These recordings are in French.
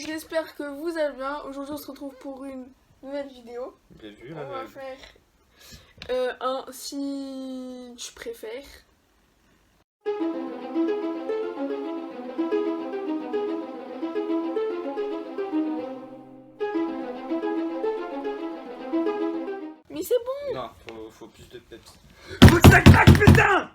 j'espère que vous allez bien. Aujourd'hui on se retrouve pour une nouvelle vidéo. Bien vu, On va faire un si tu préfères. Mais c'est bon. Non, faut plus de peps. Faut que ça claque, putain!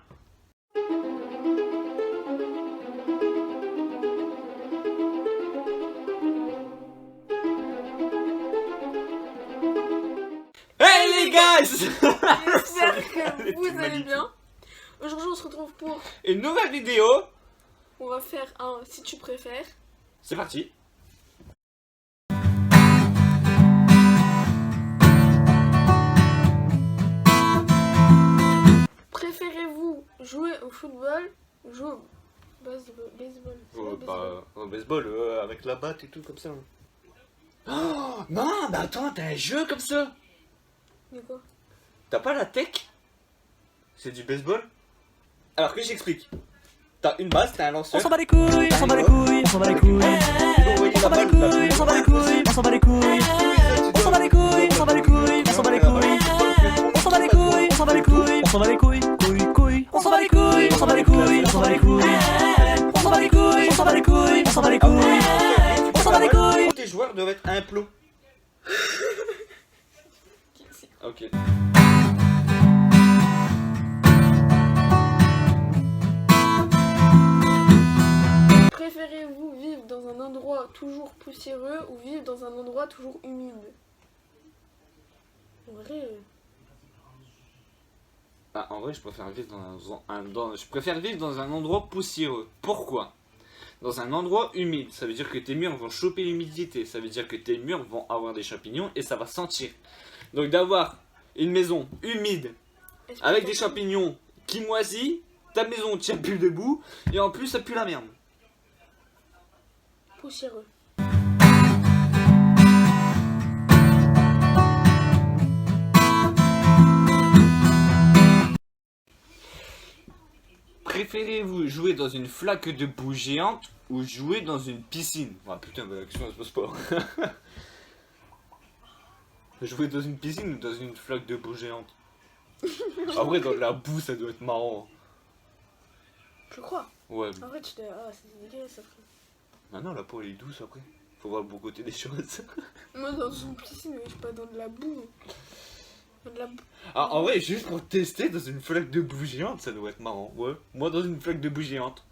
Hey les gars! J'espère que vous allez bien. Aujourd'hui on se retrouve pour... Une nouvelle vidéo. On va faire un si tu préfères. C'est parti. Préférez-vous jouer au football, jouer au baseball? Au baseball, avec la batte et tout comme ça. Oh non, mais attends, t'as un jeu comme ça. Mais quoi? T'as pas la tech? C'est du baseball? Alors que j'explique. T'as une base, t'as un lanceur. On s'en bat les couilles, on s'en bat les couilles, on s'en bat les couilles. On s'en bat les couilles, on s'en bat les couilles, on s'en bat les couilles. On s'en bat les couilles, on s'en bat les couilles, on s'en bat les couilles. On s'en bat les couilles, on s'en bat les couilles, on s'en bat les couilles, couilles. On s'en bat les couilles, on s'en bat les couilles, on s'en bat les couilles. On s'en bat les couilles, on s'en bat les couilles, on s'en bat les couilles. On s'en bat les couilles. Tous tes joueurs doivent être un plot. Ok. Préférez-vous vivre dans un endroit toujours poussiéreux ou vivre dans un endroit toujours humide? En vrai... Ah, en vrai, je préfère vivre je préfère vivre dans un endroit poussiéreux. Pourquoi? Dans un endroit humide, ça veut dire que tes murs vont choper l'humidité. Ça veut dire que tes murs vont avoir des champignons et ça va sentir. Donc d'avoir une maison humide avec des champignons qui moisissent, ta maison tient plus debout et en plus ça pue la merde. Poussiéreux. Préférez-vous jouer dans une flaque de boue géante ou jouer dans une piscine? Ah putain, bah, la question elle se pose pas. Jouer dans une piscine ou dans une flaque de boue géante? En vrai, dans la boue, ça doit être marrant. Je crois. Ouais. En vrai, tu te... Ah, c'est dégueulasse après. Ah non, la peau elle est douce après. Faut voir le bon côté des choses. Moi, dans une piscine, mais je suis pas dans de la boue. Dans de la boue. Ah, en vrai, juste pour tester dans une flaque de boue géante, ça doit être marrant. Ouais. Moi, dans une flaque de boue géante.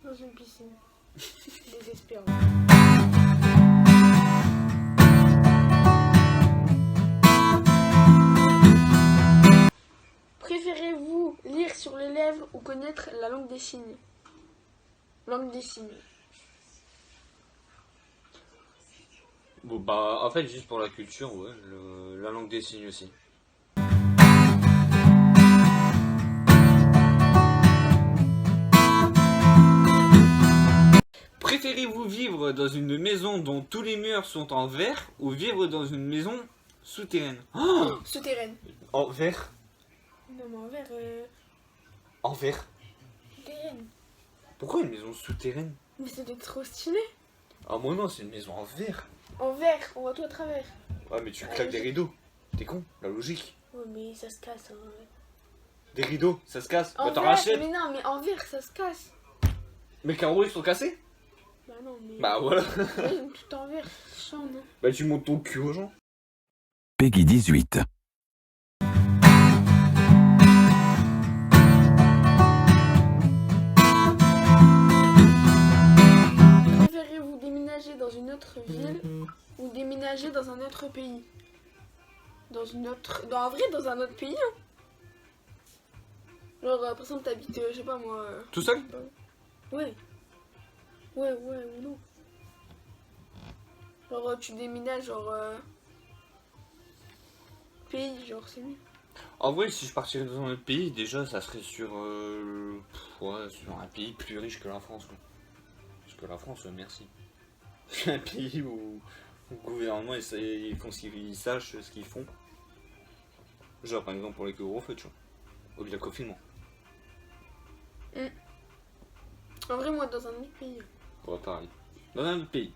Dans une piscine. Désespérant. Préférez-vous lire sur les lèvres ou connaître la langue des signes? Langue des signes. Bon, bah, en fait, juste pour la culture, ouais, la langue des signes aussi. Préférez-vous vivre dans une maison dont tous les murs sont en verre ou vivre dans une maison souterraine? Oh, Souterraine. en verre? Non, mais en verre, En verre? souterraine. Pourquoi une maison souterraine? Mais c'était trop stylé. Ah, moi non, c'est une maison en verre. En verre, on voit tout à travers. Ouais, mais tu claques des rideaux. T'es con, la logique. Ouais, mais ça se casse. Hein. Des rideaux, ça se casse. En Bah, t'en verre, rachètes. mais non, mais en verre, ça se casse. Mais carreaux, ils sont cassés? Bah non, mais... Bah voilà. Ouais, tout en verre, c'est chiant, non? Bah, tu montes ton cul aux gens. Peggy 18. Préférez-vous déménager dans une autre ville ou déménager dans un autre pays? Dans une autre... en vrai, dans un autre pays, hein. Genre, par exemple, t'habites, je sais pas moi... Tout seul? Ouais. Ouais, ou non. Genre, tu déménages, genre... pays, genre, c'est mieux. En vrai, si je partirais dans un autre pays, déjà, ça serait sur, sur un pays plus riche que la France, quoi. Parce que la France, merci. C'est un pays où le gouvernement, ils sachent ce qu'ils font. Genre, par exemple, pour les couvre-feux, tu vois. Ou bien le confinement. En vrai, moi, dans un autre pays. Ouais, pareil. dans un autre pays.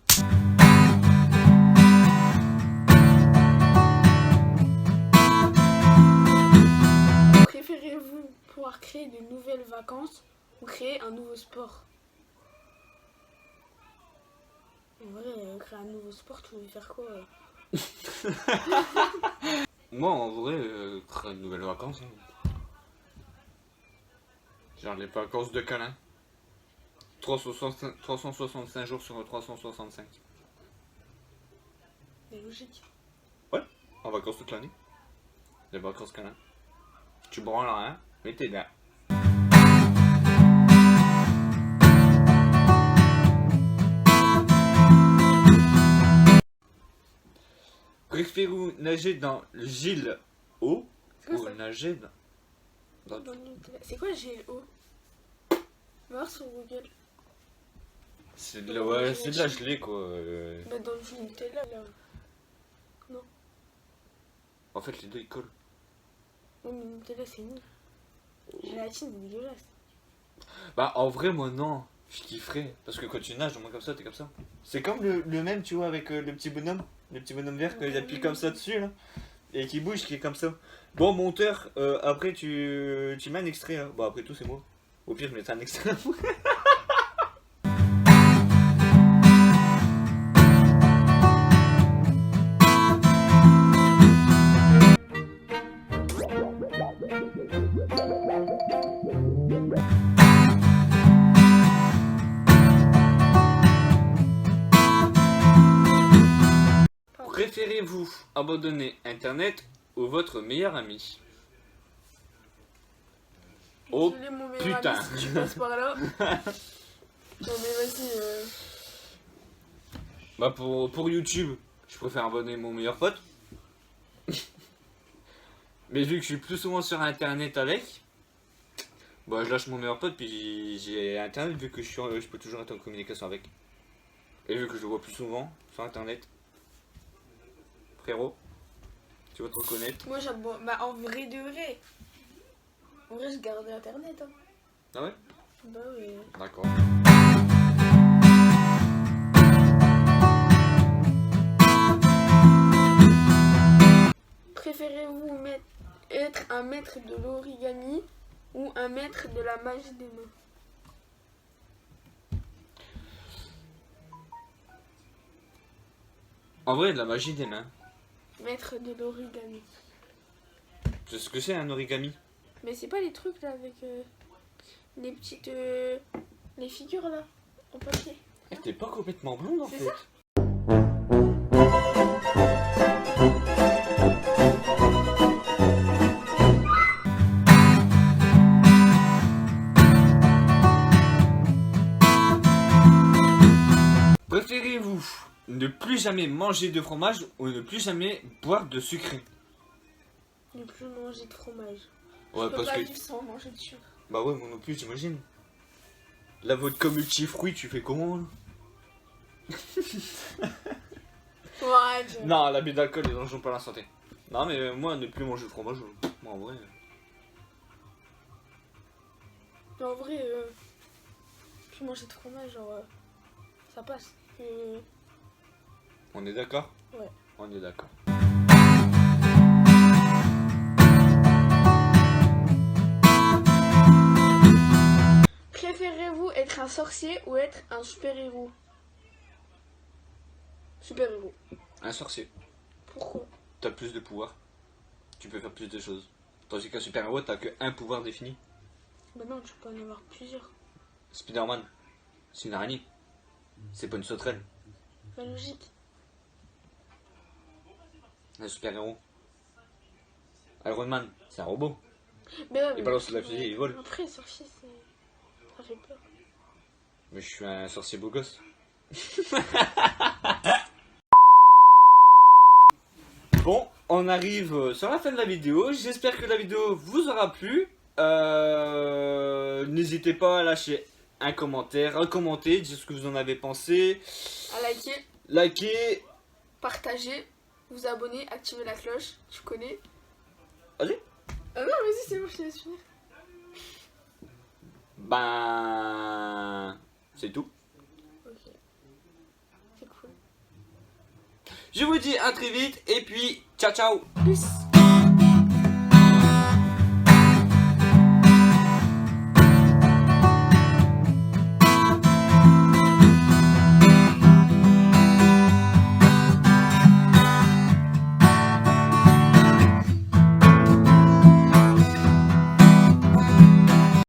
Préférez-vous pouvoir créer de nouvelles vacances ou créer un nouveau sport? En vrai, créer un nouveau sport, tu veux faire quoi? Moi, en vrai, créer de nouvelles vacances. Hein. Genre les vacances de câlin. 365 jours sur 365. C'est logique. En vacances toute l'année. Les vacances câlin. Tu branles rien, mais t'es là. Préférez-vous nager dans le Gilles eau C'est quoi ou ça? nager dans... Dans le Nutella. C'est quoi GLO? Va voir sur Google. C'est de la, ouais, c'est de la gelée quoi. Bah dans le jus Nutella là. En fait, les deux ils collent. Non mais Nutella c'est nul. Gélatine c'est dégueulasse. Bah en vrai moi non, je kifferais. Parce que quand tu nages, au moins comme ça, t'es comme ça. C'est comme le même tu vois avec le petit bonhomme vert qu'il appuie comme ça dessus là. Et qui bouge, qui est comme ça. Bon monteur, après tu mets un extrait hein. Bon après tout c'est moi. Au pire je mettrai un extrait. Préférez-vous abandonner internet ou votre meilleur ami? Oh, Désolé, mon meilleur putain. ami, si tu passes par là. Non mais vas-y. Bah pour YouTube, je préfère abonner mon meilleur pote. Mais vu que je suis plus souvent sur internet avec, bah je lâche mon meilleur pote puis j'ai internet vu que je peux toujours être en communication avec. Et vu que je le vois plus souvent sur internet. Frérot, tu vas te reconnaître. Moi j'abonne. Bah en vrai de vrai. En vrai je garde internet hein. Ah ouais? Bah ouais. D'accord. Préférez-vous être un maître de l'origami ou un maître de la magie des mains? En vrai, de la magie des mains. Maître de l'origami. Tu sais ce que c'est un origami? Mais c'est pas les trucs là avec les petites. Les figures là en papier. Eh, t'es pas complètement blonde en C'est fait. ça? Préférez-vous ne plus jamais manger de fromage ou ne plus jamais boire de sucré? Ne plus manger de fromage. Ouais, Je peux parce pas que. vivre sans manger de sucre. Bah ouais, moi non plus, j'imagine. La vodka multifruit, tu fais comment là? Ouais, Non, l'abus d'alcool, les gens pas la santé. Non, mais moi, ne plus manger de fromage, moi en vrai. En vrai, plus manger de fromage, genre, ça passe. On est d'accord? Ouais. On est d'accord. Préférez-vous être un sorcier ou être un super-héros? Super-héros. Un sorcier. Pourquoi? T'as plus de pouvoir. Tu peux faire plus de choses. Tandis qu'un super-héros, t'as que un pouvoir défini. Bah non, tu peux en avoir plusieurs. Spider-Man, c'est une araignée. C'est pas une sauterelle. Pas logique. Un super-héros. Iron Man, c'est un robot. Mais ouais, Il balance la fusée et il vole. Après, sorcier, ça fait peur. Mais je suis un sorcier beau gosse. Bon, on arrive sur la fin de la vidéo. J'espère que la vidéo vous aura plu. N'hésitez pas à lâcher un commentaire, à commenter, dire ce que vous en avez pensé. À liker, Likez. partager, vous abonner, activer la cloche, tu connais. Allez. Ah non, vas-y, c'est bon, je te laisse finir. Ben... C'est tout. Ok. Je vous dis à très vite et puis ciao ciao. Peace.